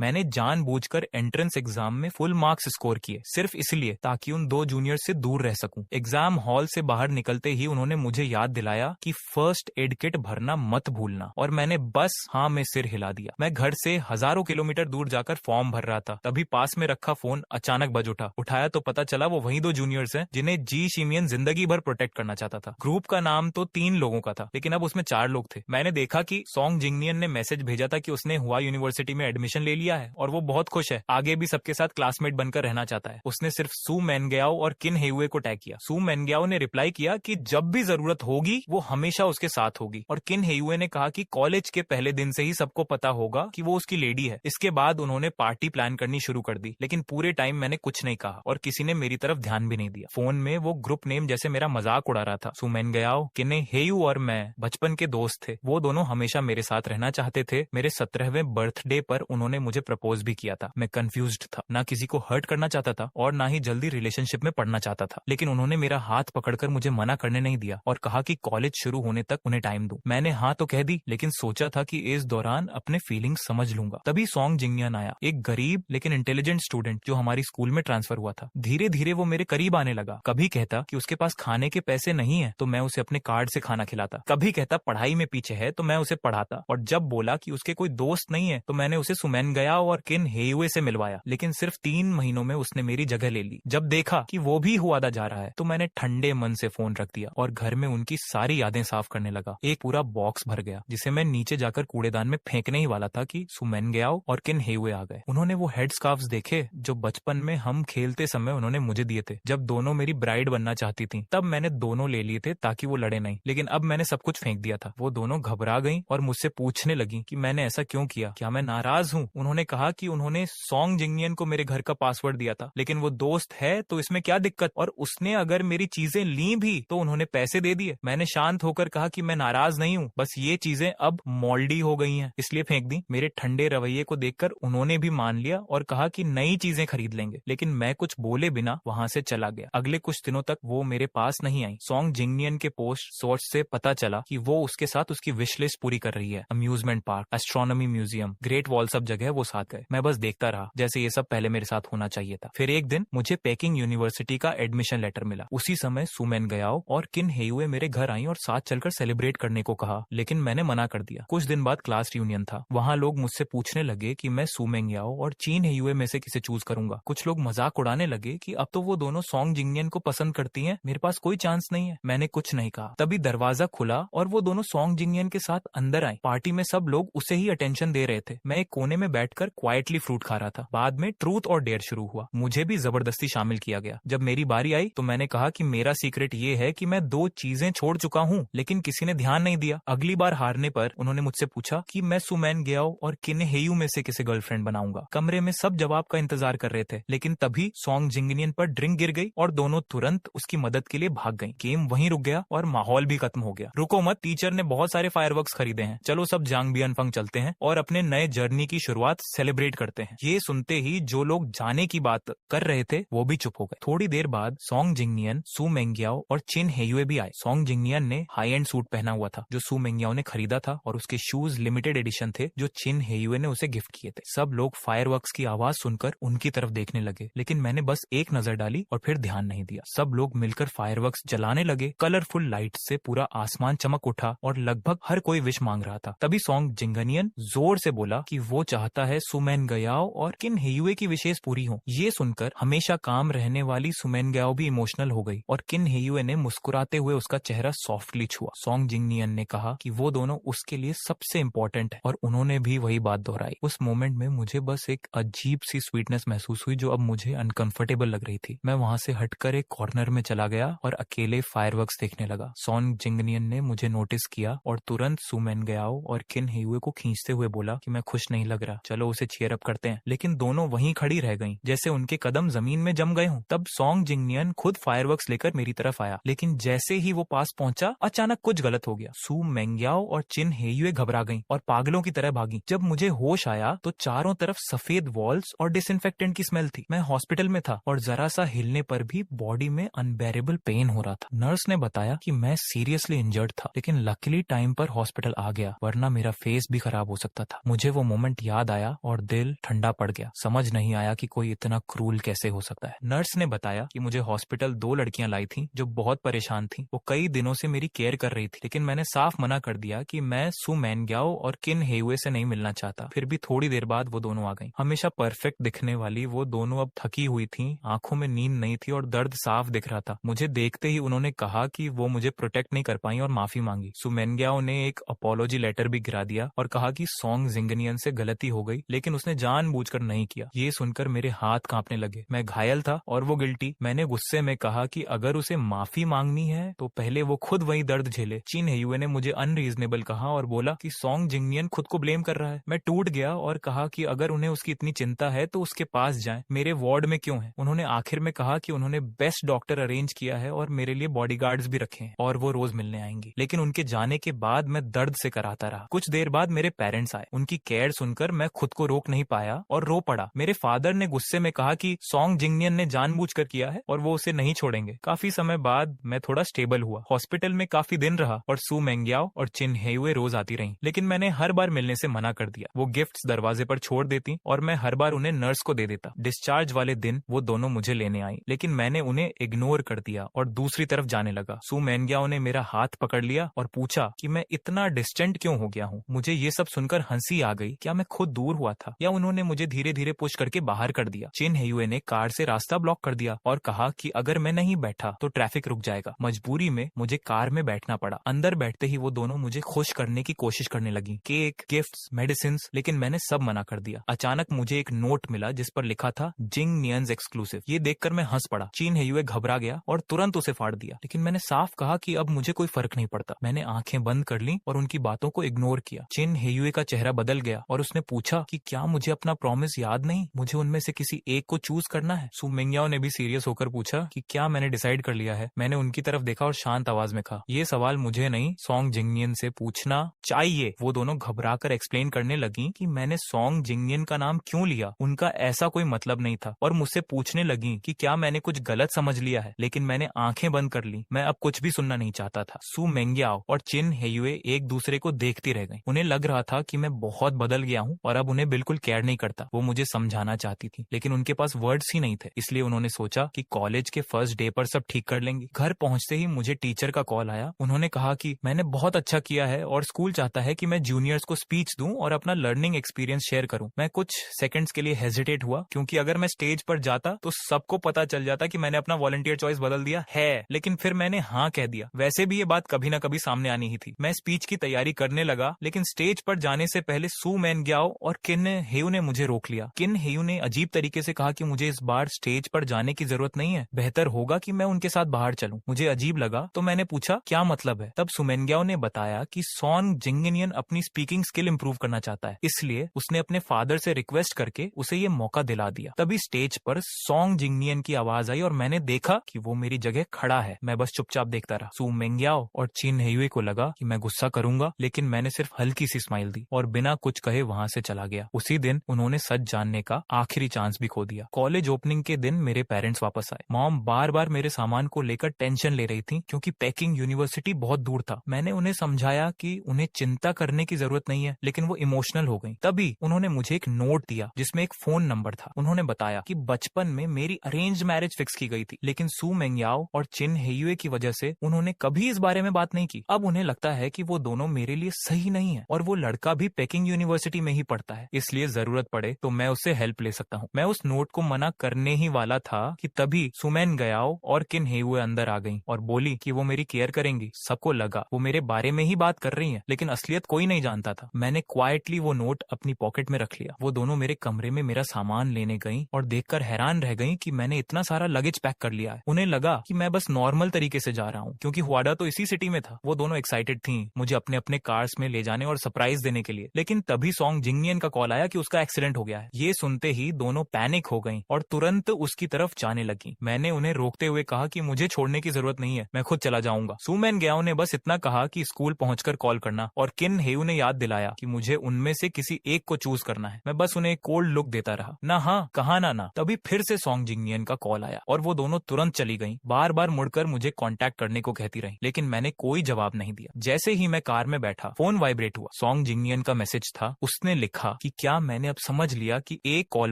मैंने जानबूझकर entrance exam में फुल मार्क्स स्कोर किए, सिर्फ इसलिए ताकि उन 2 जूनियर से दूर रह सकूं। एग्जाम हॉल से बाहर निकलते ही उन्होंने मुझे याद दिलाया कि फर्स्ट एड किट भरना मत भूलना, और मैंने बस हाँ में सिर हिला दिया। मैं घर से हजारों किलोमीटर दूर जाकर फॉर्म भर रहा था, तभी पास में रखा फोन अचानक बज उठाया तो पता चला वो वही 2 जूनियर्स हैं जिन्हें जी शिमियन जिंदगी भर प्रोटेक्ट करना चाहता था। ग्रुप का नाम तो 3 लोगों का था, लेकिन अब उसमें 4 लोग थे। मैंने देखा कि सॉन्ग जिंगनियन ने मैसेज भेजा था कि उसने हुआ यूनिवर्सिटी में एडमिशन ले लिया है और वो बहुत खुश है, आगे भी सबके साथ क्लासमेट बनकर रहना चाहता है। उसने सिर्फ सू मैनग्याओ और किन हेयुए को टैग किया। सू मैनग्याओ ने रिप्लाई किया कि जब भी जरूरत होगी वो हमेशा उसके साथ होगी, और किन हेयुए ने कहा कि कॉलेज के पहले दिन से ही सबको पता होगा कि वो उसकी लेडी है। इसके बाद उन्होंने पार्टी प्लान करनी शुरू कर दी, लेकिन पूरे टाइम मैंने कुछ नहीं कहा और किसी ने मेरी तरफ ध्यान भी नहीं दिया। फोन में वो ग्रुप नेम जैसे मेरा मजाक उड़ा रहा था। सू मैनग्याओ, किने हेयू और मैं बचपन के दोस्त थे। वो दोनों हमेशा मेरे साथ रहना चाहते थे। मेरे 17वें बर्थडे पर उन्होंने मुझे प्रपोज भी किया था। मैं कंफ्यूज्ड था, ना किसी को हर्ट करना चाहता था और ना ही जल्दी रिलेशनशिप में पड़ना चाहता था, लेकिन उन्होंने मेरा हाथ पकड़कर मुझे मना करने नहीं दिया और कहा कि कॉलेज शुरू होने तक उन्हें टाइम दूं। मैंने हाँ तो कह दी, लेकिन सोचा था कि इस दौरान अपने फीलिंग्स समझ लूंगा। तभी सॉन्ग जिंगनियन आया, एक गरीब लेकिन इंटेलिजेंट स्टूडेंट जो हमारी स्कूल में ट्रांसफर हुआ था। धीरे धीरे वो मेरे करीब आने लगा। कभी कहता कि उसके पास खाने के पैसे नहीं है तो मैं उसे अपने कार्ड से खाना खिलाता, कभी कहता पढ़ाई में पीछे है तो मैं उसे पढ़ाता, और जब बोला कि उसके कोई दोस्त नहीं है तो मैंने उसे सुमैनगयाओ और किन हेयुए से मिलवाया। लेकिन सिर्फ 3 महीनों में उसने मेरी जगह ले ली। जब देखा कि वो भी हुआदा जा रहा है तो मैंने ठंडे मन से फोन रख दिया और घर में उनकी सारी यादें साफ करने लगा। एक पूरा बॉक्स भर गया जिसे मैं नीचे जाकर कूड़ेदान में फेंकने ही वाला था कि सुमैनगयाओ और किन हेयुए आ गए। उन्होंने वो हेड स्कार्फ्स देखे जो बचपन में हम खेलते समय उन्होंने मुझे दिए थे। जब दोनों मेरी ब्राइड बनना चाहती थी तब मैंने दोनों ले लिए थे ताकि वो लड़े नहीं, लेकिन अब मैंने सब कुछ फेंक दिया था। वो दोनों घबरा गईं और मुझसे पूछने लगी कि मैंने ऐसा क्यों किया, क्या मैं नाराज हूँ। उन्होंने कहा कि उन्होंने सॉन्ग जिंगनियन को मेरे घर का पासवर्ड दिया था, लेकिन वो दोस्त है तो इसमें क्या दिक्कत, और उसने अगर मेरी चीजें ली भी तो उन्होंने पैसे दे दिए। मैंने शांत होकर कहा कि मैं नाराज नहीं हूँ, बस ये चीजें अब मोल्डी हो गई हैं इसलिए फेंक दी। मेरे ठंडे रवैये को देखकर उन्होंने भी मान लिया और कहा कि नई चीजें खरीद लेंगे, लेकिन मैं कुछ बोले बिना वहां से चला गया। अगले कुछ दिनों तक वो मेरे पास नहीं आई। सॉन्ग जिंगनियन के पोस्ट सोर्स से पता चला कि वो उसके साथ उसकी विश लिस्ट पूरी कर रही है। Amusement park, astronomy museum, great wall, सब जगह वो साथ गए। मैं बस देखता रहा जैसे ये सब पहले मेरे साथ होना चाहिए था। फिर एक दिन मुझे पेकिंग यूनिवर्सिटी का एडमिशन लेटर मिला। उसी समय सुमैनगयाओ और किन हेयुए मेरे घर आई और साथ चलकर सेलिब्रेट करने को कहा, लेकिन मैंने मना कर दिया। कुछ दिन बाद क्लास रियूनियन था। वहाँ लोग मुझसे पूछने लगे कि मैं सुमैनग्याओ और चिन हेयुए में से किसे चूज करूंगा। कुछ लोग मजाक उड़ाने लगे कि अब तो वो दोनों सॉन्ग जिंगनियन को पसंद करती हैं, मेरे पास कोई चांस नहीं है। मैंने कुछ नहीं कहा। तभी दरवाजा खुला और वो दोनों सॉन्ग जिंगनियन के साथ अंदर आई। पार्टी में सब लोग उसे ही अटेंशन दे रहे थे। मैं एक कोने में बैठकर क्वाइटली फ्रूट खा रहा था। बाद में ट्रूथ और डेयर शुरू हुआ। मुझे भी जबरदस्ती शामिल किया गया। जब मेरी बारी आई तो मैंने कहा कि मेरा सीक्रेट ये है कि मैं 2 चीजें छोड़ चुका हूँ, लेकिन किसी ने ध्यान नहीं दिया। अगली बार हारने पर उन्होंने मुझसे पूछा कि मैं सुमैनगयाओ और किन हेयू में से किसे गर्लफ्रेंड बनाऊंगा। कमरे में सब जवाब का इंतजार कर रहे थे, लेकिन तभी सॉन्ग जिंगनियन पर ड्रिंक गिर गई और दोनों तुरंत उसकी मदद के लिए भाग गईं। गेम वहीं रुक गया और माहौल भी खत्म हो गया। रुको मत, टीचर ने बहुत सारे फायरवर्क्स खरीदे हैं, चलो सब जांगबियनफंग चलते हैं और अपने नए जर्नी की शुरुआत सेलिब्रेट करते हैं। ये सुनते ही जो लोग जाने की बात कर रहे थे वो भी चुप हो गए। थोड़ी देर बाद सॉन्ग जिंगनियन, सू मैनग्याओ और चिन हेयुए भी आए। सॉन्ग जिंगनियन ने हाई एंड सूट पहना हुआ था जो सू मैनग्याओ ने खरीदा था, और उसके शूज लिमिटेड एडिशन थे जो चिन हेयुए ने उसे गिफ्ट किए थे। सब लोग फायरवर्क्स की आवाज सुनकर उनकी तरफ देखने लगे, लेकिन मैंने बस एक नजर डाली और फिर ध्यान नहीं दिया। सब लोग मिलकर फायरवर्क्स जलाने लगे। कलरफुल लाइट से पूरा आसमान चमक उठा और लगभग हर कोई विश मांग रहा था। तभी सॉन्ग जिंगनियन जोर से बोला कि वो चाहता है सुमैनगयाओ और किन हेयुए की विशेष पूरी हो। ये सुनकर हमेशा काम रहने वाली सुमैनगयाओ भी इमोशनल हो गई और किन हेयुए ने मुस्कुराते हुए उसका चेहरा सॉफ्टली छुआ। सॉन्ग जिंगनियन ने कहा कि वो दोनों उसके लिए सबसे इम्पोर्टेंट है और उन्होंने भी वही बात दोहराई। उस मोमेंट में मुझे बस एक अजीब सी स्वीटनेस महसूस हुई जो अब मुझे अनकंफर्टेबल लग रही थी। मैं वहां से हटकर एक कॉर्नर में चला गया और अकेले फायरवर्क्स देखने लगा। सॉन्ग जिंगनियन ने मुझे नोटिस किया और तुरंत सुमैनगयाओ और किन हेयुए को खींचते हुए बोला कि मैं खुश नहीं लग रहा, चलो उसे चीयर अप करते हैं। लेकिन दोनों वहीं खड़ी रह गईं, जैसे उनके कदम जमीन में जम गए हों। तब सॉन्ग जिंगनियन खुद फायरवर्क्स लेकर मेरी तरफ आया, लेकिन जैसे ही वो पास पहुंचा अचानक कुछ गलत हो गया। सू मैनग्याओ और चिन हेयुए घबरा गईं और पागलों की तरह भागी। जब मुझे होश आया तो चारों तरफ सफेद वॉल्स और डिसइंफेक्टेंट की स्मेल थी। मैं हॉस्पिटल में था और जरा सा हिलने पर भी बॉडी में अनबेरेबल पेन हो रहा था। नर्स ने बताया कि मैं सीरियसली इंजर्ड था, लेकिन लकीली टाइम पर हॉस्पिटल आ गया, वरना मेरा फेस भी खराब हो सकता था। मुझे वो मोमेंट याद आया आया और दिल ठंडा पड़ गया। समझ नहीं आया कि कोई इतना क्रूल कैसे हो सकता है। नर्स ने बताया कि मुझे हॉस्पिटल 2 लड़कियां लाई थी जो बहुत परेशान थी। वो कई दिनों से मेरी केयर कर रही थी, लेकिन मैंने साफ मना कर दिया कि मैं सू मैनग्याओ और किन हेयुए से नहीं मिलना चाहता। फिर भी थोड़ी देर बाद वो दोनों आ गईं। हमेशा परफेक्ट दिखने वाली वो दोनों अब थकी हुई थी, आंखों में नींद नहीं थी और दर्द साफ दिख रहा था। मुझे देखते ही उन्होंने कहा कि वो मुझे प्रोटेक्ट नहीं कर पाई और माफी मांगी। सू मैनग्याओ ने एक अपॉलॉजी लेटर भी गिरा दिया और कहा कि सॉन्ग जिंगनियन से गलती हो गई, लेकिन उसने जानबूझकर नहीं किया। ये सुनकर मेरे हाथ कांपने लगे। मैं घायल था और वो गिल्टी। मैंने गुस्से में कहा कि अगर उसे माफी मांगनी है तो पहले वो खुद वही दर्द झेले। चिन हेयुए ने मुझे अनरीजनेबल कहा और बोला कि सॉन्ग जिंगनियन खुद को ब्लेम कर रहा है। मैं टूट गया और कहा कि अगर उन्हें उसकी इतनी चिंता है तो उसके पास जाएं, मेरे वार्ड में क्यों है। उन्होंने आखिर में कहा कि उन्होंने बेस्ट डॉक्टर अरेंज किया है और मेरे लिए बॉडीगार्ड्स भी रखे हैं और वो रोज मिलने आएंगी। लेकिन उनके जाने के बाद मैं दर्द से कराता रहा। कुछ देर बाद मेरे पेरेंट्स आए। उनकी केयर सुनकर मैं खुद को रोक नहीं पाया और रो पड़ा। मेरे फादर ने गुस्से में कहा कि सॉन्ग जिंगनियन ने जानबूझकर किया है और वो उसे नहीं छोड़ेंगे। काफी समय बाद मैं थोड़ा स्टेबल हुआ। हॉस्पिटल में काफी दिन रहा और सू मैनग्याओ और चिन हेयुए रोज आती रहीं, लेकिन मैंने हर बार मिलने से मना कर दिया। वो गिफ्ट्स दरवाजे पर छोड़ देती और मैं हर बार उन्हें नर्स को दे देता। डिस्चार्ज वाले दिन वो दोनों मुझे लेने आई, लेकिन मैंने उन्हें इग्नोर कर दिया और दूसरी तरफ जाने लगा। सू मैनग्याओ ने मेरा हाथ पकड़ लिया और पूछा कि मैं इतना डिस्टेंट क्यों हो गया हूँ। मुझे ये सब सुनकर हंसी आ गई। क्या मैं खुद दूर हुआ था या उन्होंने मुझे धीरे धीरे पुश करके बाहर कर दिया। चिन हेयुए ने कार से रास्ता ब्लॉक कर दिया और कहा कि अगर मैं नहीं बैठा तो ट्रैफिक रुक जाएगा। मजबूरी में मुझे कार में बैठना पड़ा। अंदर बैठते ही वो दोनों मुझे खुश करने की कोशिश करने लगी, केक, गिफ्ट्स, मेडिसिन, लेकिन मैंने सब मना कर दिया। अचानक मुझे एक नोट मिला जिस पर लिखा था जिंगनियंस एक्सक्लूसिव। ये देखकर मैं हंस पड़ा। चिन हेयुए घबरा गया और तुरंत उसे फाड़ दिया, लेकिन मैंने साफ कहा कि अब मुझे कोई फर्क नहीं पड़ता। मैंने आंखें बंद कर ली और उनकी बातों को इग्नोर किया। चिन हेयुए का चेहरा बदल गया और उसने पूछा कि क्या मुझे अपना प्रॉमिस याद नहीं, मुझे उनमें से किसी एक को चूज करना है। सू मैनग्याओ ने भी सीरियस होकर पूछा कि क्या मैंने डिसाइड कर लिया है। मैंने उनकी तरफ देखा और शांत आवाज में कहा, ये सवाल मुझे नहीं, सॉन्ग जिंगनियन से पूछना चाहिए। वो दोनों घबरा कर एक्सप्लेन करने लगी कि मैंने सॉन्ग जिंगनियन का नाम क्यों लिया, उनका ऐसा कोई मतलब नहीं था, और मुझसे पूछने लगी कि क्या मैंने कुछ गलत समझ लिया है। लेकिन मैंने आंखें बंद कर ली। मैं अब कुछ भी सुनना नहीं चाहता था। सू मैनग्याओ और चिन हेयुए एक दूसरे को देखती रह गईं। उन्हें लग रहा था कि मैं बहुत बदल गया हूँ और अब उन्हें बिल्कुल केयर नहीं करता। वो मुझे समझाना चाहती थी, लेकिन उनके पास वर्ड्स ही नहीं थे। इसलिए उन्होंने सोचा कि कॉलेज के फर्स्ट डे पर सब ठीक कर लेंगे। घर पहुंचते ही मुझे टीचर का कॉल आया। उन्होंने कहा कि मैंने बहुत अच्छा किया है और स्कूल चाहता है कि मैं जूनियर्स को स्पीच दूं और अपना लर्निंग एक्सपीरियंस शेयर करूं। मैं कुछ सेकंड्स के लिए हेजिटेट हुआ, क्योंकि अगर मैं स्टेज पर जाता तो सबको पता चल जाता कि मैंने अपना वॉलंटियर चॉइस बदल दिया है। लेकिन फिर मैंने हाँ कह दिया। वैसे भी ये बात कभी ना कभी सामने आनी ही थी। मैं स्पीच की तैयारी करने लगा, लेकिन स्टेज पर जाने से पहले सू मैनग्याओ और किन हेयू ने मुझे रोक लिया। किन हेयू ने अजीब तरीके से कहा कि मुझे इस बार स्टेज पर जाने की जरूरत नहीं है, बेहतर होगा कि मैं उनके साथ बाहर चलूं। मुझे अजीब लगा तो मैंने पूछा क्या मतलब है। तब सू मैनग्याओ ने बताया कि सॉन्ग जिंगनियन अपनी स्पीकिंग स्किल इंप्रूव करना चाहता है, इसलिए उसने अपने फादर से रिक्वेस्ट करके उसे ये मौका दिला दिया। तभी स्टेज पर सॉन्ग जिंगनियन की आवाज आई और मैंने देखा कि वो मेरी जगह खड़ा है। मैं बस चुपचाप देखता रहा। सू मैनग्याओ और चिन हेयुए को लगा कि मैं गुस्सा करूंगा, लेकिन मैंने सिर्फ हल्की सी स्माइल दी और बिना कुछ कहे वहां से चला गया। उसी दिन उन्होंने सच जानने का आखिरी चांस भी खो दिया। कॉलेज ओपनिंग के दिन मेरे पेरेंट्स वापस आए। मॉम बार बार मेरे सामान को लेकर टेंशन ले रही थी, क्योंकि पेकिंग यूनिवर्सिटी बहुत दूर था। मैंने उन्हें समझाया कि उन्हें चिंता करने की जरूरत नहीं है, लेकिन वो इमोशनल हो गई। तभी उन्होंने मुझे एक नोट दिया जिसमें एक फोन नंबर था। उन्होंने बताया कि बचपन में मेरी अरेंज मैरिज फिक्स की गई थी, लेकिन सू मैनग्याओ और चिन हेयुए की वजह से उन्होंने कभी इस बारे में बात नहीं की। अब उन्हें लगता है कि वो दोनों मेरे लिए सही नहीं है और वो लड़का भी पेकिंग यूनिवर्सिटी में ही पढ़ता है, इसलिए जरूरत पड़े तो मैं उससे हेल्प ले सकता हूँ। मैं उस नोट को मना करने ही वाला था कि तभी सू मैनग्याओ और किन हेयुए अंदर आ गई और बोली कि वो मेरी केयर करेंगी। सबको लगा वो मेरे बारे में ही बात कर रही है, लेकिन असलियत कोई नहीं जानता था। मैंने क्वाइटली वो नोट अपनी पॉकेट में रख लिया। वो दोनों मेरे कमरे में मेरा सामान लेने गई और देखकर हैरान रह गई कि मैंने इतना सारा लगेज पैक कर लिया है। उन्हें लगा कि मैं बस नॉर्मल तरीके से जा रहा हूँ, क्योंकि हुआडा तो इसी सिटी में था। वो दोनों एक्साइटेड थी मुझे अपने अपने कार्स में ले जाने और सरप्राइज देने के लिए। लेकिन तभी सॉन्ग जिंगनियन का कॉल आया कि उसका एक्सीडेंट हो गया है। ये सुनते ही दोनों पैनिक हो गईं और तुरंत उसकी तरफ जाने लगी। मैंने उन्हें रोकते हुए कहा कि मुझे छोड़ने की जरूरत नहीं है, मैं खुद चला जाऊंगा। सू मैनग्याओ ने बस इतना कहा कि स्कूल पहुंचकर कॉल करना, और किन हेयू ने याद दिलाया कि मुझे उनमें से किसी एक को चूज करना है। मैं बस उन्हें कोल्ड लुक देता रहा, ना हाँ कहा ना। तभी फिर से सॉन्ग जिंगनियन का कॉल आया और वो दोनों तुरंत चली गईं। बार बार मुड़कर मुझे कांटेक्ट करने को कहती रही, लेकिन मैंने कोई जवाब नहीं दिया। जैसे ही मैं कार में बैठा, फोन वाइब्रेट हुआ। सॉन्ग जिंगनियन का मैसेज था। उसने लिखा, था कि क्या मैंने अब समझ लिया कि एक कॉल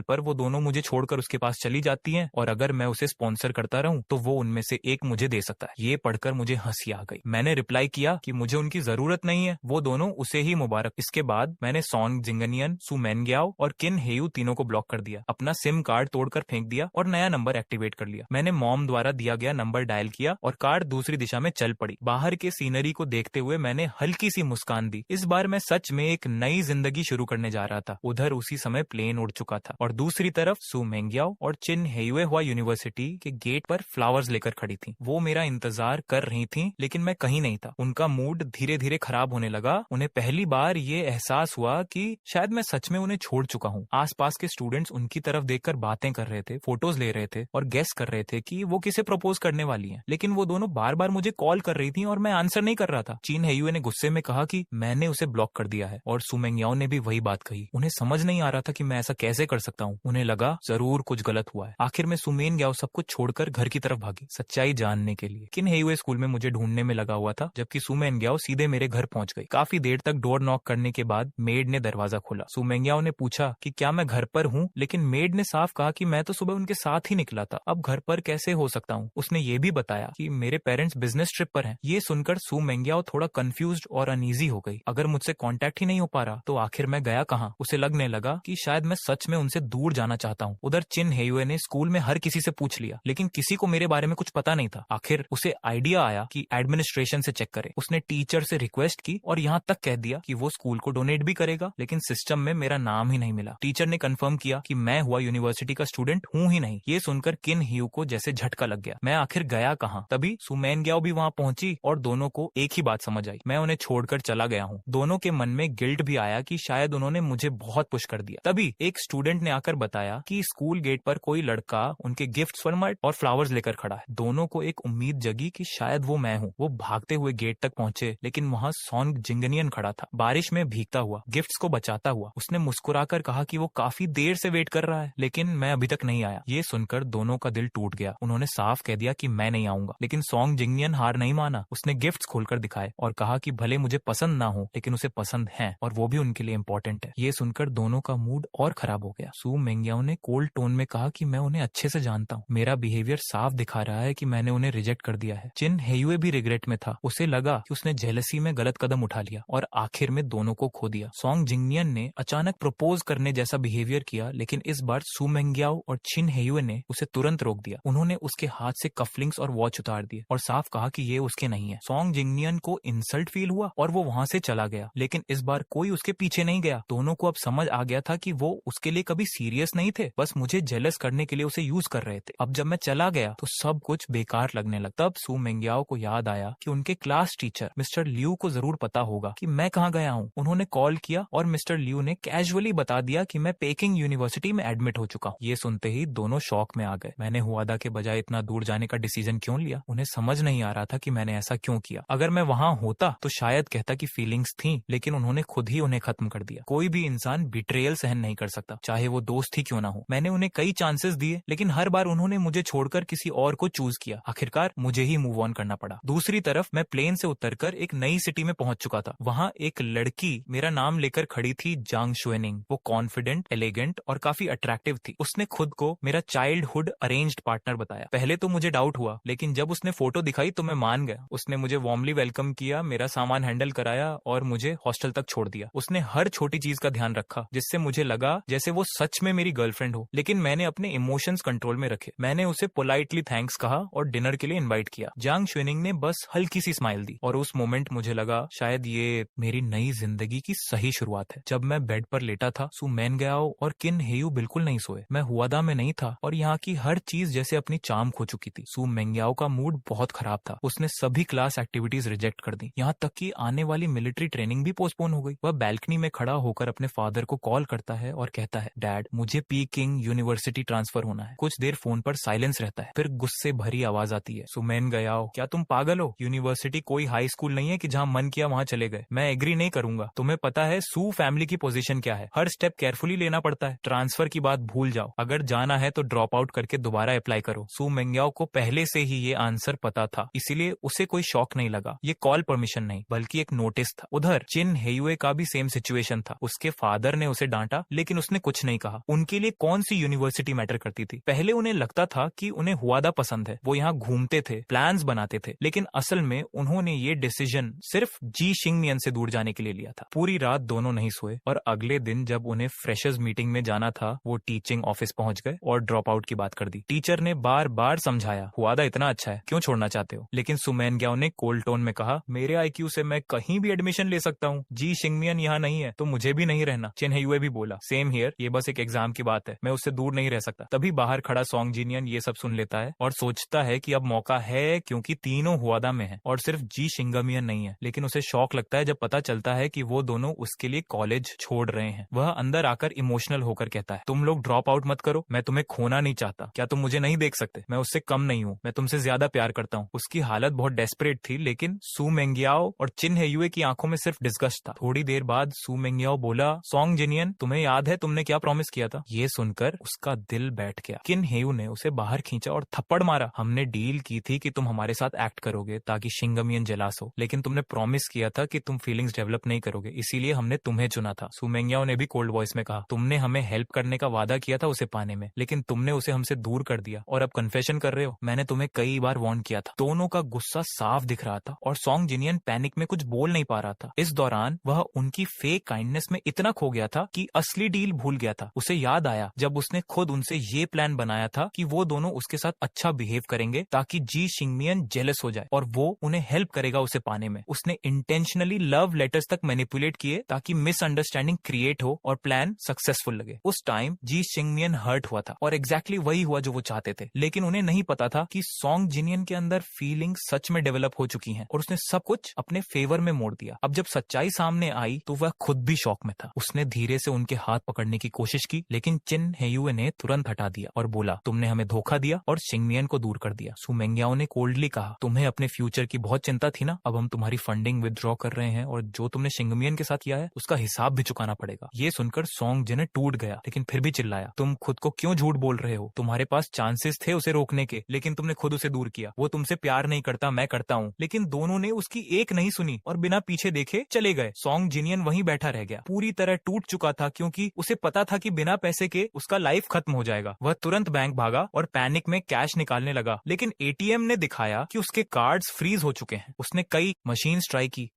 पर वो दोनों मुझे छोड़कर उसके पास चली जाती हैं और अगर मैं उसे स्पॉन्सर करता रहूं तो वो उनमें से एक मुझे दे सकता है। ये पढ़कर मुझे हंसी आ गई। मैंने रिप्लाई किया कि मुझे उनकी जरूरत नहीं है, वो दोनों उसे ही मुबारक। इसके बाद मैंने सॉन्ग जिंगनियन, सू मेनग्याओ और किन हेयू तीनों को ब्लॉक कर दिया, अपना सिम कार्ड तोड़कर फेंक दिया और नया नंबर एक्टिवेट कर लिया। मैंने मॉम द्वारा दिया गया नंबर डायल किया और कार दूसरी दिशा में चल पड़ी। बाहर के सीनरी को देखते हुए मैंने हल्की सी मुस्कान दी। इस बार मैं सच में एक नई जिंदगी शुरू करने जा रहा था। उधर उसी समय प्लेन उड़ चुका था और दूसरी तरफ सू मेंग्याओ और चिन हेयुए हुआ यूनिवर्सिटी के गेट पर फ्लावर्स लेकर खड़ी थी। वो मेरा इंतजार कर रही थी, लेकिन मैं कहीं नहीं था। उनका मूड धीरे धीरे खराब होने लगा। उन्हें पहली बार ये एहसास हुआ कि शायद मैं सच में उन्हें छोड़ चुका हूँ। आसपास के स्टूडेंट्स उनकी तरफ देखकर बातें कर रहे थे, फोटोज ले रहे थे और गेस कर रहे थे कि वो किसे प्रपोज करने वाली हैं। लेकिन वो दोनों बार बार मुझे कॉल कर रही थी और मैं आंसर नहीं कर रहा था। चिन हेयुए ने गुस्से में कहा कि मैंने उसे ब्लॉक कर दिया है और सू मेंग्याओ ने भी वही बात कही। उन्हें समझ नहीं आ रहा था कि मैं ऐसा कैसे कर सकता हूँ। उन्हें लगा जरूर कुछ गलत हुआ है। आखिर में सू मेंग्याओ सब कुछ छोड़कर घर की तरफ भागी, सच्चाई जानने के लिए। किन हेयुए स्कूल में मुझे ढूंढने में लगा हुआ था, जबकि सू मेंग्याओ सीधे मेरे घर पहुंच गई। काफी देर तक डोर नॉक करने के बाद मेड ने दरवाजा खोला। सू मेंग्याओ ने पूछा कि क्या मैं घर पर हूँ, लेकिन मेड ने साफ कहा कि मैं तो सुबह उनके साथ ही निकला था, अब घर पर कैसे हो सकता हूँ। उसने ये भी बताया कि मेरे पेरेंट्स बिजनेस ट्रिप पर हैं। ये सुनकर सू मेंग्याओ थोड़ा कंफ्यूज्ड और अनईजी हो गई। अगर मुझसे कांटेक्ट ही नहीं हो पा रहा तो आखिर मैं गया कहाँ। उसे लगने लगा कि शायद मैं सच में उनसे दूर जाना चाहता हूँ। उधर चिन हेयुए ने स्कूल में हर किसी से पूछ लिया, लेकिन किसी को मेरे बारे में कुछ पता नहीं था। आखिर उसे आइडिया आया कि एडमिनिस्ट्रेशन से चेक करे। उसने टीचर से रिक्वेस्ट की और यहाँ तक कह दिया कि वो स्कूल को डोनेट भी करेगा, लेकिन सिस्टम में मेरा नाम ही नहीं मिला। टीचर ने कंफर्म किया कि मैं हुआ यूनिवर्सिटी का स्टूडेंट हूँ ही नहीं। ये सुनकर किन हेयू को जैसे झटका लग गया। मैं आखिर गया कहाँ। तभी सू मेंग्याओ भी वहाँ पहुंची और दोनों को एक ही बात समझ आई, मैं उन्हें छोड़कर चला गया हूँ। दोनों के मन में गिल्ट भी आया कि शायद उन्होंने मुझे बहुत पुश कर दिया। तभी एक स्टूडेंट ने आकर बताया कि स्कूल गेट पर कोई लड़का उनके गिफ्ट्स और फ्लावर्स लेकर खड़ा है। दोनों को एक उम्मीद जगी कि शायद वो मैं हूँ। वो भागते हुए गेट तक पहुंचे, लेकिन वहाँ सॉन्ग जिंगनियन खड़ा था, बारिश में भीगता हुआ, गिफ्ट्स को बचाता हुआ। उसने मुस्कुराकर कहा कि वो काफी देर से वेट कर रहा है, लेकिन मैं अभी तक नहीं आया। ये सुनकर दोनों का दिल टूट गया। उन्होंने साफ कह दिया कि मैं नहीं आऊंगा, लेकिन सॉन्ग जिंगनियन हार नहीं माना। उसने गिफ्ट्स खोलकर दिखाए और कहा कि भले मुझे पसंद ना हो, लेकिन उसे पसंद है और वो भी उनके लिए इम्पोर्टेंट है। ये सुनकर दोनों का मूड और खराब हो गया। सू मेंग्याओ ने कोल्ड टोन में कहा कि मैं उन्हें अच्छे से जानता हूँ, मेरा बिहेवियर साफ दिखा रहा है कि मैंने उन्हें रिजेक्ट कर दिया है। चिन हेयुए भी रिग्रेट में था। उसे लगा कि उसने जेलसी में गलत कदम उठा लिया और आखिर में दोनों को खो दिया। सॉन्ग जिंगनियन ने अचानक प्रपोज करने जैसा बिहेवियर किया, लेकिन इस बार सू मेंग्याओ और चिन हेयुए ने उसे तुरंत रोक दिया। उन्होंने उसके हाथ से कफलिंग्स और वॉच उतार दिए और साफ कहा कि ये उसके नहीं है। सॉन्ग जिंगनियन को इंसल्ट फील हुआ और वो वहाँ से चला गया, लेकिन इस बार कोई उसके पीछे नहीं गया। दोनों को अब समझ आ गया था कि वो उसके लिए कभी सीरियस नहीं थे, बस मुझे जेलस करने के लिए उसे यूज कर रहे थे। अब जब मैं चला गया तो सब कुछ बेकार लगने लगा। तब सू मेंग्याओ को याद आया कि उनके क्लास टीचर मिस्टर लियू को जरूर पता होगा कि मैं कहाँ गया हूँ। उन्होंने कॉल किया और मिस्टर लियू ने कैजुअली बता दिया कि मैं पेकिंग यूनिवर्सिटी में एडमिट हो चुका हूँ। ये सुनते ही दोनों शॉक में आ गए। मैंने हुआदा के बजाय इतना दूर जाने का डिसीजन क्यों लिया? उन्हें समझ नहीं आ रहा था कि मैंने ऐसा क्यों किया। अगर मैं वहाँ होता तो शायद कहता कि फीलिंग्स थी, लेकिन उन्होंने खुद ही उन्हें खत्म कर दिया। कोई भी इंसान बिट्रेयल सहन नहीं कर सकता, चाहे वो दोस्त ही क्यों ना हो। मैंने उन्हें कई चांसेस दिए, लेकिन हर बार उन्होंने मुझे छोड़कर किसी और को चूज किया। आखिरकार मुझे ही मूव ऑन करना पड़ा। दूसरी तरफ मैं प्लेन से उतरकर एक नई सिटी में पहुंच चुका था। वहाँ एक लड़की मेरा नाम लेकर खड़ी थी, जांग शुएनिंग। वो कॉन्फिडेंट, एलिगेंट और काफी अट्रैक्टिव थी। उसने खुद को मेरा चाइल्डहुड अरेंज्ड पार्टनर बताया। पहले तो मुझे डाउट हुआ, लेकिन जब उसने फोटो दिखाई तो मैं मान गया। उसने मुझे वार्मली वेलकम किया, मेरा सामान हैंडल कराया और मुझे हॉस्टल तक छोड़ दिया। उसने हर छोटी चीज का ध्यान रखा, जिससे मुझे लगा जैसे वो सच में मेरी गर्लफ्रेंड हो। लेकिन मैंने अपने इमोशंस कंट्रोल में रखे। मैंने उसे पोलाइटली थैंक्स कहा और डिनर के लिए इनवाइट किया। जांग शुएनिंग ने बस हल्की सी स्माइल दी और उस मोमेंट मुझे लगा शायद ये मेरी नई जिंदगी की सही शुरुआत है। जब मैं बेड पर लेटा था, सू मेंग्याओ और किन हेयू बिल्कुल नहीं सोए। मैं हुआदा में नहीं था और यहाँ की हर चीज जैसे अपनी चार्म खो चुकी थी। सू मेंग्याओ का मूड बहुत खराब था। उसने सभी क्लास एक्टिविटीज रिजेक्ट कर दी, यहाँ तक कि आने वाली मिलिट्री ट्रेनिंग भी पोस्टपोन हो गई। वह बैल्कनी में खड़ा होकर अपने फादर को कॉल करता है और कहता है, डैड मुझे पीकिंग यूनिवर्सिटी ट्रांसफर होना है। कुछ देर फोन पर साइलेंस रहता है, फिर गुस्से भरी आवाज आती है, सू मेंग्याओ क्या तुम पागल हो? यूनिवर्सिटी कोई हाई स्कूल नहीं है कि जहाँ मन किया वहाँ चले गए। मैं एग्री नहीं करूंगा। तुम्हें पता है सू फैमिली की पोजीशन क्या है, हर स्टेप केयरफुली लेना पड़ता है। ट्रांसफर की बात भूल जाओ, अगर जाना है तो ड्रॉप आउट करके दोबारा अप्लाई करो। सू मेंग्याओ को पहले से ही ये आंसर पता था, इसीलिए उसे कोई शॉक नहीं लगा। ये कॉल परमिशन नहीं बल्कि एक नोटिस था। उधर चिन हेयुए का भी सेम सिचुएशन था। उसके उसके फादर ने उसे डांटा, लेकिन उसने कुछ नहीं कहा। उनके लिए कौन सी यूनिवर्सिटी मैटर करती थी? पहले उन्हें लगता था कि उन्हें हुआदा पसंद है, वो यहाँ घूमते थे, प्लान्स बनाते थे, लेकिन असल में उन्होंने ये डिसीजन सिर्फ जी शिंगमियन से दूर जाने के लिए लिया था। पूरी रात दोनों नहीं सोए और अगले दिन जब उन्हें फ्रेशर्स मीटिंग में जाना था, वो टीचिंग ऑफिस पहुंच गए और ड्रॉप आउट की बात कर दी। टीचर ने बार बार समझाया, हुआदा इतना अच्छा है, क्यों छोड़ना चाहते हो? लेकिन सू मेंग्याओ ने कोल्ड टोन में कहा, मेरे आईक्यू से मैं कहीं भी एडमिशन ले सकता हूँ, जी शिंगमियन यहाँ नहीं है तो मुझे भी नहीं रहना। चिन हेयुए भी बोला, सेम हियर, ये बस एक एग्जाम की बात है, मैं उससे दूर नहीं रह सकता। तभी बाहर खड़ा सॉन्ग जिनियन ये सब सुन लेता है और सोचता है कि अब मौका है, क्योंकि तीनों हुआदा में है और सिर्फ जी शिंगमियन नहीं है। लेकिन उसे शॉक लगता है जब पता चलता है कि वो दोनों उसके लिए कॉलेज छोड़ रहे हैं। वह अंदर आकर इमोशनल होकर कहता है, तुम लोग ड्रॉप आउट मत करो, मैं तुम्हें खोना नहीं चाहता। क्या तुम मुझे नहीं देख सकते? मैं उससे कम नहीं हूँ, मैं तुमसे ज्यादा प्यार करता हूँ। उसकी हालत बहुत डेस्परेट थी, लेकिन सू मेंग्याओ और चिन हेयुए की आंखों में सिर्फ डिस्गस्ट था। थोड़ी देर बाद सू मेंग्याओ बोला, सॉन्ग जिनियन, तुम्हें याद है तुमने क्या प्रॉमिस किया था? ये सुनकर उसका दिल बैठ गया। किन हेयू ने उसे बाहर खींचा और थप्पड़ मारा। हमने डील की थी कि तुम हमारे साथ एक्ट करोगे ताकि शिंगमियन जेलस हो, लेकिन तुमने प्रॉमिस किया था कि तुम फीलिंग्स डेवलप नहीं करोगे, इसीलिए हमने तुम्हें चुना था। सू मेंग्याओ ने भी कोल्ड वॉइस में कहा, तुमने हमें हेल्प करने का वादा किया था उसे पाने में, लेकिन तुमने उसे हमसे दूर कर दिया और अब कन्फेशन कर रहे हो। मैंने तुम्हें कई बार वार्न किया था। दोनों का गुस्सा साफ दिख रहा था और सॉन्ग जिनियन पैनिक में कुछ बोल नहीं पा रहा था। इस दौरान वह उनकी फेक काइंडनेस में इतना खो गया था कि असली डील भूल गया था। उसे याद आया जब उसने खुद उनसे ये प्लान बनाया था कि वो दोनों उसके साथ अच्छा बिहेव करेंगे ताकि जी शिंगमियन जेलस हो जाए और वो उन्हें हेल्प करेगा उसे पाने में। उसने इंटेंशनली लव लेटर्स तक मैनिपुलेट किए ताकि मिसअंडरस्टैंडिंग क्रिएट हो और प्लान सक्सेसफुल लगे। उस टाइम जी शिंगमियन हर्ट हुआ था और एग्जैक्टली वही हुआ जो वो चाहते थे, लेकिन उन्हें नहीं पता था कि सॉन्ग जिनियन के अंदर फीलिंग सच में डेवलप हो चुकी हैं और उसने सब कुछ अपने फेवर में मोड़ दिया। अब जब सच्चाई सामने आई तो वह खुद भी शॉक में था। उसने धीरे से उनके हाथ पकड़ने की कोशिश की, लेकिन चिन हेयुए ने तुरंत हटा दिया और बोला, तुमने हमें धोखा दिया और शिंगमियन को दूर कर दिया। सू मेंग्याओ ने कोल्डली कहा, तुम्हें अपने फ्यूचर की बहुत चिंता थी ना, अब हम तुम्हारी फंडिंग विदड्रॉ कर रहे हैं और जो तुमने शिंगमियन के साथ किया है उसका हिसाब भी चुकाना पड़ेगा। ये सुनकर सॉन्ग जिन टूट गया, लेकिन फिर भी चिल्लाया, तुम खुद को क्यों झूठ बोल रहे हो? तुम्हारे पास चांसेस थे उसे रोकने के, लेकिन तुमने खुद उसे दूर किया। वो तुमसे प्यार नहीं करता, मैं करता हूँ। लेकिन दोनों ने उसकी एक नहीं सुनी और बिना पीछे देखे चले गए। सॉन्ग जिनियन वहीं बैठा रह गया, पूरी तरह टूट चुका था, क्योंकि उसे पता था कि बिना पैसे के उसका लाइफ खत्म हो जाएगा। वह तुरंत बैंक भागा और पैनिक में कैश निकालने लगा, लेकिन एटीएम ने दिखाया कि उसके कार्ड्स फ्रीज हो चुके हैं। उसने कई मशीन्स ट्राई की,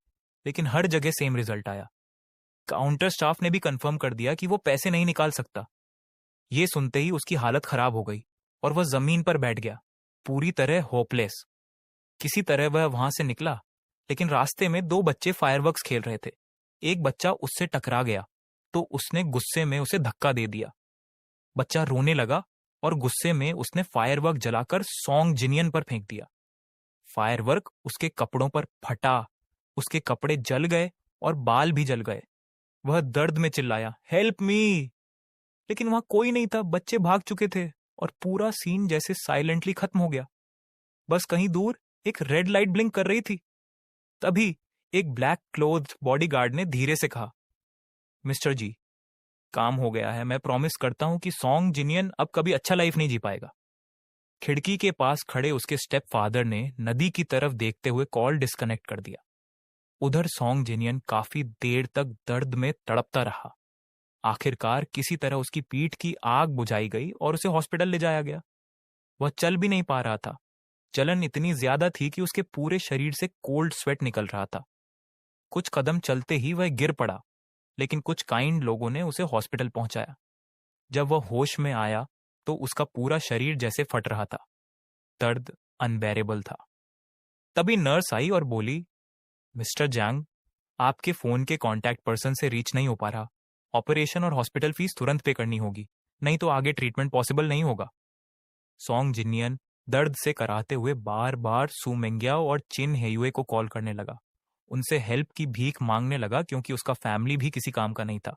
लेकिन हर जगह सेम रिजल्ट आया। काउंटर स्टाफ ने भी कंफर्म कर दिया कि वो पैसे नहीं निकाल सकता। ये सुनते ही उसकी हालत खराब हो गई और वह जमीन पर बैठ गया, पूरी तरह होपलेस। किसी तरह वह वहां से निकला, लेकिन रास्ते में दो बच्चे फायरवर्क्स खेल रहे थे। एक बच्चा उससे टकरा गया तो उसने गुस्से में उसे धक्का दे दिया। बच्चा रोने लगा और गुस्से में उसने फायरवर्क जलाकर सॉन्ग जिनियन पर फेंक दिया। फायरवर्क उसके कपड़ों पर फटा, उसके कपड़े जल गए और बाल भी जल गए। वह दर्द में चिल्लाया, हेल्प मी! लेकिन वहां कोई नहीं था, बच्चे भाग चुके थे और पूरा सीन जैसे साइलेंटली खत्म हो गया। बस कहीं दूर एक रेड लाइट ब्लिंक कर रही थी। तभी एक ब्लैक क्लोथ्ड बॉडीगार्ड ने धीरे से कहा, मिस्टर जी, काम हो गया है। मैं प्रॉमिस करता हूं कि सॉन्ग जिनियन अब कभी अच्छा लाइफ नहीं जी पाएगा। खिड़की के पास खड़े उसके स्टेप फादर ने नदी की तरफ देखते हुए कॉल डिस्कनेक्ट कर दिया। उधर सॉन्ग जिनियन काफी देर तक दर्द में तड़पता रहा। आखिरकार किसी तरह उसकी पीठ की आग बुझाई गई और उसे हॉस्पिटल ले जाया गया। वह चल भी नहीं पा रहा था। जलन इतनी ज्यादा थी कि उसके पूरे शरीर से कोल्ड स्वेट निकल रहा था। कुछ कदम चलते ही वह गिर पड़ा, लेकिन कुछ काइंड लोगों ने उसे हॉस्पिटल पहुंचाया। जब वह होश में आया तो उसका पूरा शरीर जैसे फट रहा था। दर्द अनबेरेबल था। तभी नर्स आई और बोली, मिस्टर जैंग, आपके फोन के कांटेक्ट पर्सन से रीच नहीं हो पा रहा। ऑपरेशन और हॉस्पिटल फीस तुरंत पे करनी होगी, नहीं तो आगे ट्रीटमेंट पॉसिबल नहीं होगा। सॉन्ग जिनियन दर्द से कराहते हुए बार बार सू मेंग्याओ और चिन हेयुए को कॉल करने लगा। उनसे हेल्प की भीख मांगने लगा, क्योंकि उसका फैमिली भी किसी काम का नहीं था।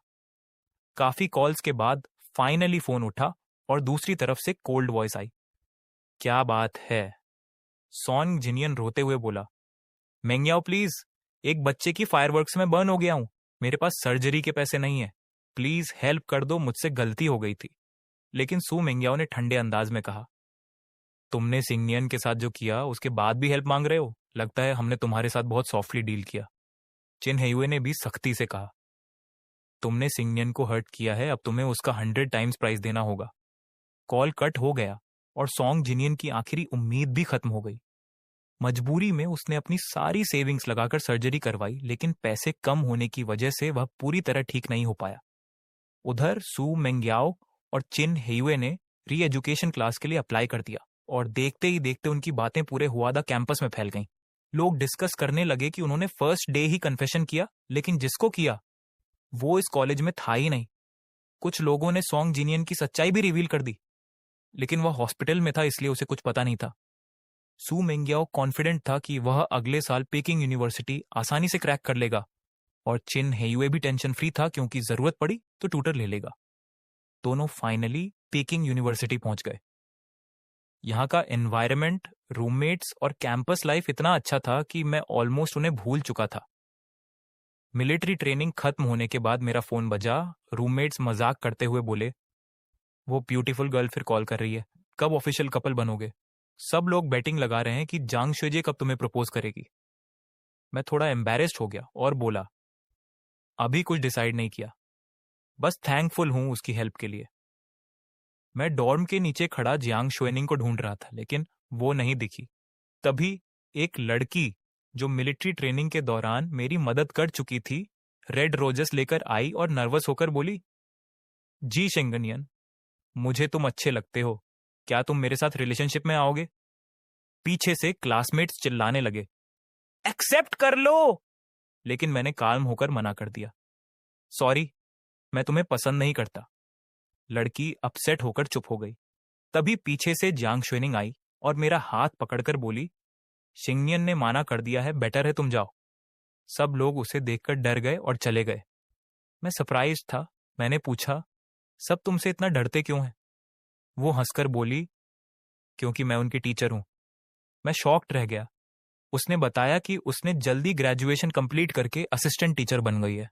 काफी कॉल्स के बाद फाइनली फोन उठा और दूसरी तरफ से कोल्ड वॉइस आई, क्या बात है? सॉन्ग जिनियन रोते हुए बोला, मेंग्याओ प्लीज, एक बच्चे की फायरवर्क्स में बर्न हो गया हूं। मेरे पास सर्जरी के पैसे नहीं है, प्लीज हेल्प कर दो, मुझसे गलती हो गई थी। लेकिन सू मेंग्याओ ने ठंडे अंदाज में कहा, तुमने सिंगनियन के साथ जो किया उसके बाद भी हेल्प मांग रहे हो? लगता है हमने तुम्हारे साथ बहुत सॉफ्टली डील किया। चिन हेयुए ने भी सख्ती से कहा, तुमने सिंगनियन को हर्ट किया है, अब तुम्हें उसका 100 टाइम्स प्राइस देना होगा। कॉल कट हो गया और सॉन्ग जिनियन की आखिरी उम्मीद भी खत्म हो गई। मजबूरी में उसने अपनी सारी सेविंग्स लगाकर सर्जरी करवाई, लेकिन पैसे कम होने की वजह से वह पूरी तरह ठीक नहीं हो पाया। उधर सू मेंग्याओ और चिन हेयुए ने री एजुकेशन क्लास के लिए अप्लाई कर दिया और देखते ही देखते उनकी बातें पूरे हुआदा कैंपस में फैल गईं। लोग डिस्कस करने लगे कि उन्होंने फर्स्ट डे ही कन्फेशन किया, लेकिन जिसको किया वो इस कॉलेज में था ही नहीं। कुछ लोगों ने सॉन्ग जिनियन की सच्चाई भी रिवील कर दी, लेकिन वह हॉस्पिटल में था इसलिए उसे कुछ पता नहीं था। सू मेंग्याओ कॉन्फिडेंट था कि वह अगले साल पेकिंग यूनिवर्सिटी आसानी से क्रैक कर लेगा, और चिन हेयुए भी टेंशन फ्री था क्योंकि जरूरत पड़ी तो ट्यूटर ले लेगा। दोनों फाइनली पेकिंग यूनिवर्सिटी पहुंच गए। यहाँ का एनवायरनमेंट, रूममेट्स और कैंपस लाइफ इतना अच्छा था कि मैं ऑलमोस्ट उन्हें भूल चुका था। मिलिट्री ट्रेनिंग खत्म होने के बाद मेरा फोन बजा। रूममेट्स मजाक करते हुए बोले, वो ब्यूटीफुल गर्ल फिर कॉल कर रही है, कब ऑफिशियल कपल बनोगे? सब लोग बैटिंग लगा रहे हैं कि जांग शुजे कब तुम्हें प्रपोज करेगी। मैं थोड़ा एम्बैरेस्ड हो गया और बोला, अभी कुछ डिसाइड नहीं किया, बस थैंकफुल हूं उसकी हेल्प के लिए। मैं डॉर्म के नीचे खड़ा जियांग शुएनिंग को ढूंढ रहा था, लेकिन वो नहीं दिखी। तभी एक लड़की जो मिलिट्री ट्रेनिंग के दौरान मेरी मदद कर चुकी थी, रेड रोजेस लेकर आई और नर्वस होकर बोली, जी शिंगनियन, मुझे तुम अच्छे लगते हो, क्या तुम मेरे साथ रिलेशनशिप में आओगे? पीछे से क्लासमेट्स चिल्लाने लगे, एक्सेप्ट कर लो, लेकिन मैंने काल्म होकर मना कर दिया, सॉरी, मैं तुम्हें पसंद नहीं करता। लड़की अपसेट होकर चुप हो गई। तभी पीछे से जियांग शुएनिंग आई और मेरा हाथ पकड़कर बोली, शिंगनियन ने माना कर दिया है, बेटर है तुम जाओ। सब लोग उसे देखकर डर गए और चले गए। मैं सरप्राइज था। मैंने पूछा, सब तुमसे इतना डरते क्यों हैं? वो हंसकर बोली, क्योंकि मैं उनकी टीचर हूं। मैं शॉक्ड रह गया। उसने बताया कि उसने जल्दी ग्रेजुएशन कंप्लीट करके असिस्टेंट टीचर बन गई है।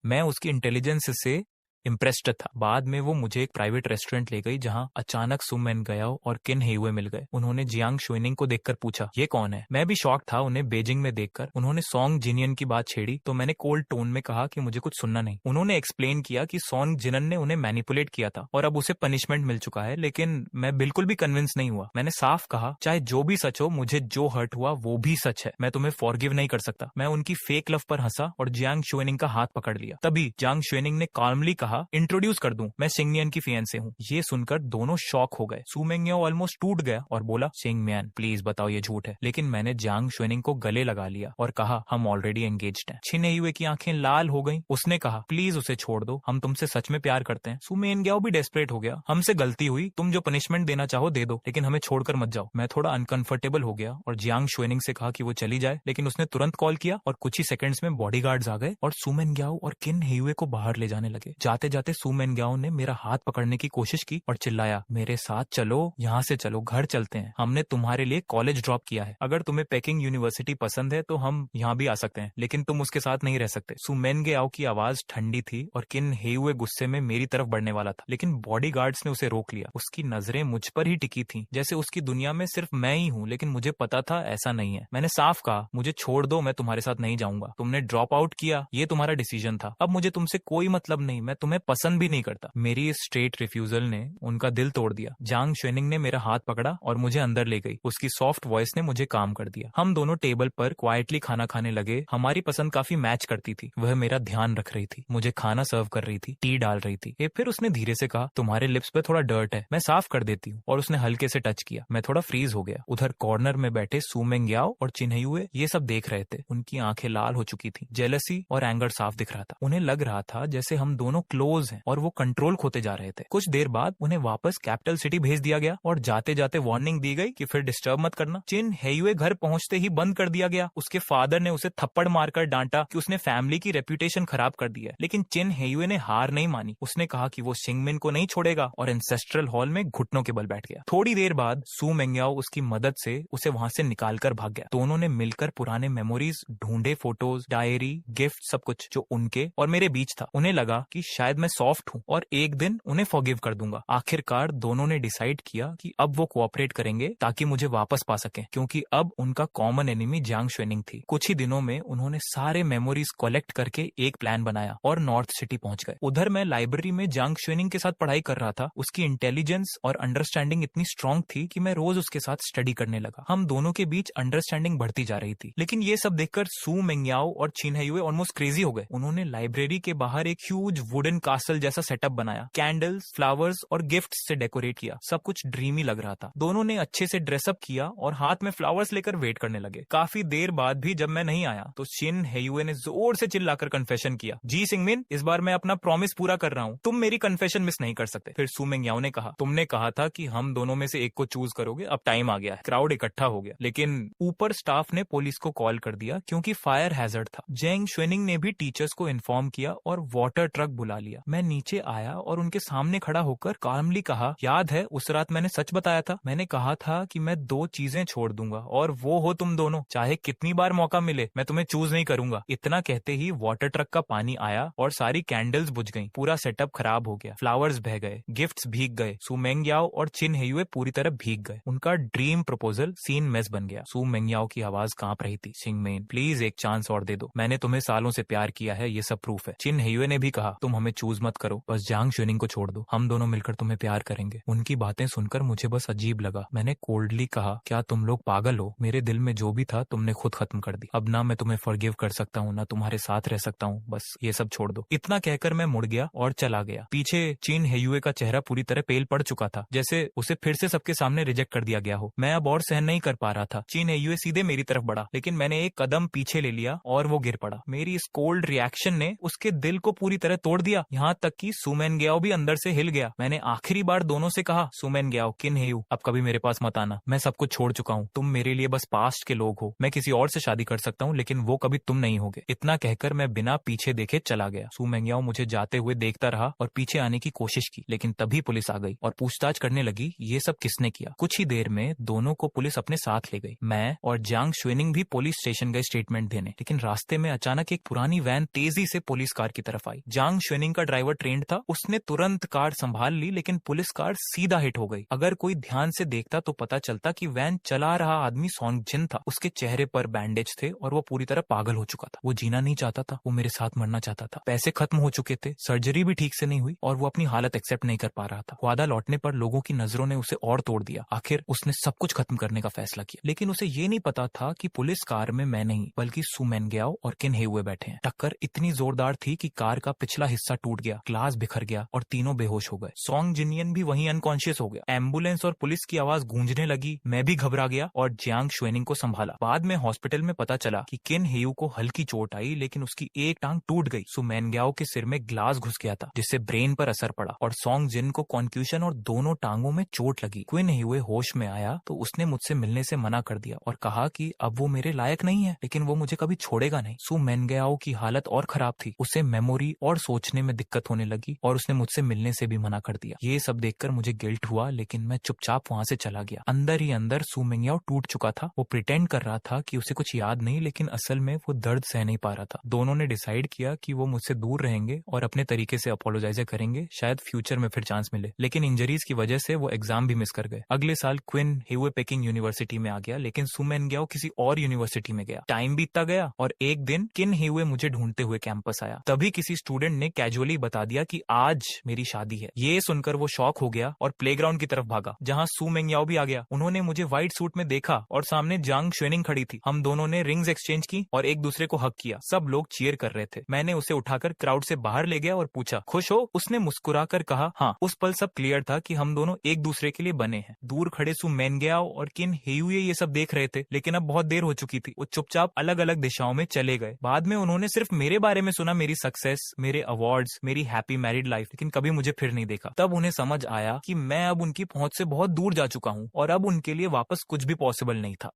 मैं उसकी इंटेलिजेंस से इम्प्रेस्ड था। बाद में वो मुझे एक प्राइवेट रेस्टोरेंट ले गई जहां अचानक सू मेंग्याओ और किन हेयुए मिल गए। उन्होंने जियांग शुएनिंग को देखकर पूछा, ये कौन है? मैं भी शॉक था उन्हें बेजिंग में देखकर। उन्होंने सॉन्ग जिनियन की बात छेड़ी तो मैंने कोल्ड टोन में कहा कि मुझे कुछ सुनना नहीं। उन्होंने एक्सप्लेन किया कि सॉन्ग जिनन ने उन्हें मैनिपुलेट किया था और अब उसे पनिशमेंट मिल चुका है, लेकिन मैं बिल्कुल भी कन्विंस नहीं हुआ। मैंने साफ कहा, चाहे जो भी सच हो, मुझे जो हर्ट हुआ वो भी सच है, मैं तुम्हें फॉरगिव नहीं कर सकता। मैं उनकी फेक लव पर हंसा और जियांग शुएनिंग का हाथ पकड़ लिया। तभी जियांग शुएनिंग ने काल्मली कहा, इंट्रोड्यूस कर दूं, मैं शिंगनियन की फियांसे हूं। ये सुनकर दोनों शॉक हो गए। सू मेंग्याओ ऑलमोस्ट टूट गया और बोला, शिंगमियान प्लीज बताओ ये झूठ है। लेकिन मैंने जियांग शुएनिंग को गले लगा लिया और कहा, हम ऑलरेडी एंगेज्ड हैं। छिन हेयुए की आंखें लाल हो गईं। उसने कहा, प्लीज उसे छोड़ दो, हम तुमसे सच में प्यार करते हैं। सू मेंग्याओ भी डेस्परेट हो गया, हमसे गलती हुई, तुम जो पनिशमेंट देना चाहो दे दो, लेकिन हमें छोड़कर मत जाओ। मैं थोड़ा अनकंफर्टेबल हो गया और जियांग शुएनिंग से कहा कि वो चली जाए, लेकिन उसने तुरंत कॉल किया और कुछ ही सेकंड्स में बॉडीगार्ड्स आ गए और सू मेंग्याओ और किन हेयुए को बाहर ले जाने लगे। जाते जाते सू मेंग्याओ ने मेरा हाथ पकड़ने की कोशिश की और चिल्लाया, मेरे साथ चलो, यहाँ से चलो, घर चलते हैं, हमने तुम्हारे लिए कॉलेज ड्रॉप किया है। अगर तुम्हें पेकिंग यूनिवर्सिटी पसंद है तो हम यहाँ भी आ सकते हैं, लेकिन तुम उसके साथ नहीं रह सकते। सू मेंग्याओ की आवाज ठंडी थी और किन हेयुए गुस्से में मेरी तरफ बढ़ने वाला था, लेकिन बॉडीगार्ड्स ने उसे रोक लिया। उसकी नजरें मुझ पर ही टिकी थी, जैसे उसकी दुनिया में सिर्फ मैं ही हूँ, लेकिन मुझे पता था ऐसा नहीं है। मैंने साफ कहा, मुझे छोड़ दो, मैं तुम्हारे साथ नहीं जाऊंगा। तुमने ड्रॉप आउट किया, ये तुम्हारा डिसीजन था, अब मुझे तुमसे कोई मतलब नहीं, मैं तुम्हें पसंद भी नहीं करता। मेरी इस स्ट्रेट रिफ्यूजल ने उनका दिल तोड़ दिया। जियांग शुएनिंग ने मेरा हाथ पकड़ा और मुझे अंदर ले गई। उसकी सॉफ्ट वॉइस ने मुझे काम कर दिया। हम दोनों टेबल पर क्वाइटली खाना खाने लगे। हमारी पसंद काफी मैच करती थी। वह मेरा ध्यान रख रही थी, मुझे खाना सर्व कर रही थी, टी डाल रही थी। फिर उसने धीरे से कहा, तुम्हारे लिप्स पे थोड़ा डर्ट है, मैं साफ कर देती हूँ, और उसने हल्के से टच किया। मैं थोड़ा फ्रीज हो गया। उधर कॉर्नर में बैठे सू मेंग्याओ और चिन हेयुए ये सब देख रहे थे। उनकी आंखें लाल हो चुकी थी, जेलसी और एंगर साफ दिख रहा था। उन्हें लग रहा था जैसे हम दोनों क्लोज हैं और वो कंट्रोल खोते जा रहे थे। कुछ देर बाद उन्हें वापस कैपिटल सिटी भेज दिया गया और जाते जाते वार्निंग दी गई कि फिर डिस्टर्ब मत करना। चिन हेयुए घर पहुंचते ही बंद कर दिया गया। उसके फादर ने उसे थप्पड़ मारकर डांटा कि उसने फैमिली की रेपुटेशन खराब कर दी है, लेकिन चिन हेयुए ने हार नहीं मानी। उसने कहा कि वो शिंगमिन को नहीं छोड़ेगा और एंसेस्ट्रल हॉल में घुटनों के बल बैठ गया। थोड़ी देर बाद सू मेंग्याओ उसकी मदद से उसे वहां से निकाल कर भाग गया। दोनों ने मिलकर पुराने मेमोरीज ढूंढे, फोटोज, डायरी, गिफ्ट, सब कुछ जो उनके और मेरे बीच था। उन्हें लगा कि शायद शायद मैं सॉफ्ट हूँ और एक दिन उन्हें फॉरगिव कर दूंगा। आखिरकार दोनों ने डिसाइड किया कि अब वो कोऑपरेट करेंगे ताकि मुझे वापस पा सकें, क्योंकि अब उनका कॉमन एनिमी जियांग शुएनिंग थी। कुछ ही दिनों में उन्होंने सारे मेमोरीज कलेक्ट करके एक प्लान बनाया और नॉर्थ सिटी पहुंच गए। उधर मैं लाइब्रेरी में जियांग शुएनिंग के साथ पढ़ाई कर रहा था। उसकी इंटेलिजेंस और अंडरस्टैंडिंग इतनी स्ट्रांग थी कि मैं रोज उसके साथ स्टडी करने लगा। हम दोनों के बीच अंडरस्टैंडिंग बढ़ती जा रही थी। लेकिन ये सब देखकर सू मेंगयाओ और चिन हेयुए ऑलमोस्ट क्रेजी हो गए। उन्होंने लाइब्रेरी के बाहर एक ह्यूज वुडन कासल जैसा सेटअप बनाया, कैंडल्स, फ्लावर्स और गिफ्ट्स से डेकोरेट किया। सब कुछ ड्रीमी लग रहा था। दोनों ने अच्छे से ड्रेसअप किया और हाथ में फ्लावर्स लेकर वेट करने लगे। काफी देर बाद भी जब मैं नहीं आया तो चिन हेयुए ने जोर से चिल्लाकर कन्फेशन किया, जी सिंगमिन, इस बार मैं अपना प्रॉमिस पूरा कर रहा हूँ, तुम मेरी कन्फेशन मिस नहीं कर सकते। फिर सू मेंगयाओ ने कहा, तुमने कहा था कि हम दोनों में से एक को चूज करोगे, अब टाइम आ गया है। क्राउड इकट्ठा हो गया, लेकिन ऊपर स्टाफ ने पुलिस को कॉल कर दिया क्योंकि फायर हैजर्ड था। जियांग शुएनिंग ने भी टीचर्स को इन्फॉर्म किया और वाटर ट्रक बुला लिया। मैं नीचे आया और उनके सामने खड़ा होकर कामली कहा, याद है उस रात मैंने सच बताया था? मैंने कहा था कि मैं दो चीजें छोड़ दूंगा और वो हो तुम दोनों। चाहे कितनी बार मौका मिले मैं तुम्हें चूज नहीं करूंगा। इतना कहते ही वाटर ट्रक का पानी आया और सारी कैंडल्स बुझ गईं। पूरा सेटअप खराब हो गया, फ्लावर्स बह गए, गिफ्ट्स भीग गए। सू मेंगयाओ और चिन हेयुए पूरी तरह भीग गए। उनका ड्रीम प्रपोजल सीन मेस बन गया। सू मेंगयाओ की आवाज कांप रही थी, सिंगमेन प्लीज एक चांस और दे दो, मैंने तुम्हें सालों से प्यार किया है, ये सब प्रूफ है। चिन हेयुए ने भी कहा, तुम हमें चूज मत करो, बस जियांग शुएनिंग को छोड़ दो, हम दोनों मिलकर तुम्हें प्यार करेंगे। उनकी बातें सुनकर मुझे बस अजीब लगा। मैंने कोल्डली कहा, क्या तुम लोग पागल हो? मेरे दिल में जो भी था तुमने खुद खत्म कर दी। अब ना मैं तुम्हें फॉरगिव कर सकता हूँ ना तुम्हारे साथ रह सकता हूँ, बस ये सब छोड़ दो। इतना कहकर मैं मुड़ गया और चला गया। पीछे चिन हेयुए का चेहरा पूरी तरह पेल पड़ चुका था, जैसे उसे फिर से सबके सामने रिजेक्ट कर दिया गया हो। मैं अब और सहन नहीं कर पा रहा था। चिन हेयुए सीधे मेरी तरफ बढ़ा, लेकिन मैंने एक कदम पीछे ले लिया और वो गिर पड़ा। मेरी इस कोल्ड रिएक्शन ने उसके दिल को पूरी तरह तोड़ दिया, यहाँ तक कि सू मेंगयाओ भी अंदर से हिल गया। मैंने आखिरी बार दोनों से कहा, सू मेंगयाओ, किन हेयू, अब कभी मेरे पास मत आना, मैं सब कुछ छोड़ चुका हूँ, तुम मेरे लिए बस पास्ट के लोग हो। मैं किसी और से शादी कर सकता हूँ लेकिन वो कभी तुम नहीं होगे। इतना कहकर मैं बिना पीछे देखे चला गया। सू मेंगयाओ मुझे जाते हुए देखता रहा और पीछे आने की कोशिश की, लेकिन तभी पुलिस आ गई और पूछताछ करने लगी, ये सब किसने किया। कुछ ही देर में दोनों को पुलिस अपने साथ ले गई। मैं और जियांग शुएनिंग भी पुलिस स्टेशन गए स्टेटमेंट देने, लेकिन रास्ते में अचानक एक पुरानी वैन तेजी से पुलिस कार की तरफ आई। जियांग शुएनिंग का ड्राइवर ट्रेंड था, उसने तुरंत कार संभाल ली, लेकिन पुलिस कार सीधा हिट हो गई। अगर कोई ध्यान से देखता तो पता चलता कि वैन चला रहा आदमी सॉन्ग जिन था। उसके चेहरे पर बैंडेज थे और वो पूरी तरह पागल हो चुका था। वो जीना नहीं चाहता था, वो मेरे साथ मरना चाहता था। पैसे खत्म हो चुके थे, सर्जरी भी ठीक से नहीं हुई और वो अपनी हालत एक्सेप्ट नहीं कर पा रहा था। वादा लौटने पर लोगों की नजरों ने उसे और तोड़ दिया। आखिर उसने सब कुछ खत्म करने का फैसला किया, लेकिन उसे ये नहीं पता था कि पुलिस कार में मैं नहीं बल्कि सू मेंगयाओ और किन हेयुए बैठे हैं। टक्कर इतनी जोरदार थी कि कार का पिछला हिस्सा टूट गया, ग्लास बिखर गया और तीनों बेहोश हो गए। सॉन्ग जिनियन भी वहीं अनकॉन्शियस हो गया। एम्बुलेंस और पुलिस की आवाज गूंजने लगी। मैं भी घबरा गया और जियांग शुएनिंग को संभाला। बाद में हॉस्पिटल में पता चला कि किन हेयू को हल्की चोट आई, लेकिन उसकी एक टांग टूट गई। सू मेंगयाओ के सिर में ग्लास घुस गया था, जिससे ब्रेन पर असर पड़ा और सॉन्ग जिन को कॉन्क्यूशन और दोनों टांगों में चोट लगी। क्विन हेयुए होश में आया तो उसने मुझसे मिलने से मना कर दिया और कहा कि अब वो मेरे लायक नहीं है, लेकिन वो मुझे कभी छोड़ेगा नहीं। सू मेंगयाओ की हालत और खराब थी, उसे मेमोरी और सोचने में दिक्कत होने लगी और उसने मुझसे मिलने से भी मना कर दिया। ये सब देखकर मुझे गिल्ट हुआ, लेकिन मैं चुपचाप वहां से चला गया। अंदर ही अंदर सू मेंगयाओ टूट चुका था। वो प्रिटेंड कर रहा था कि उसे कुछ याद नहीं, लेकिन असल में वो दर्द सह नहीं पा रहा था। दोनों ने डिसाइड किया कि वो मुझसे दूर रहेंगे और अपने तरीके से अपोलोजाइज करेंगे, शायद फ्यूचर में फिर चांस मिले। लेकिन इंजरीज की वजह से वो एग्जाम भी मिस कर गए। अगले साल क्विन हेयुए पेकिंग यूनिवर्सिटी में आ गया, लेकिन सू मेंगयाओ किसी और यूनिवर्सिटी में गया। टाइम बीतता गया और एक दिन किन हेयुए मुझे ढूंढते हुए कैंपस आया। तभी किसी स्टूडेंट ने कैजुअली बता दिया कि आज मेरी शादी है। ये सुनकर वो शॉक हो गया और प्लेग्राउंड की तरफ भागा, जहाँ सू मेंगयाओ भी आ गया। उन्होंने मुझे व्हाइट सूट में देखा और सामने जियांग शुएनिंग खड़ी थी। हम दोनों ने रिंग्स एक्सचेंज की और एक दूसरे को हक किया। सब लोग चीयर कर रहे थे। मैंने उसे उठाकर क्राउड से बाहर ले गया और पूछा, खुश हो? उसने मुस्कुराकर कहा, हाँ। उस पल सब क्लियर था कि हम दोनों एक दूसरे के लिए बने हैं। दूर खड़े सू मेंगयाओ और किन हेयुए ये सब देख रहे थे, लेकिन अब बहुत देर हो चुकी थी। वो चुपचाप अलग अलग दिशाओं में चले गए। बाद में उन्होंने सिर्फ मेरे बारे में सुना, मेरी सक्सेस, मेरे अवार्ड्स, मेरी हैप्पी मैरिड लाइफ, लेकिन कभी मुझे फिर नहीं देखा। तब उन्हें समझ आया कि मैं अब उनकी पहुंच से बहुत दूर जा चुका हूँ और अब उनके लिए वापस कुछ भी पॉसिबल नहीं था।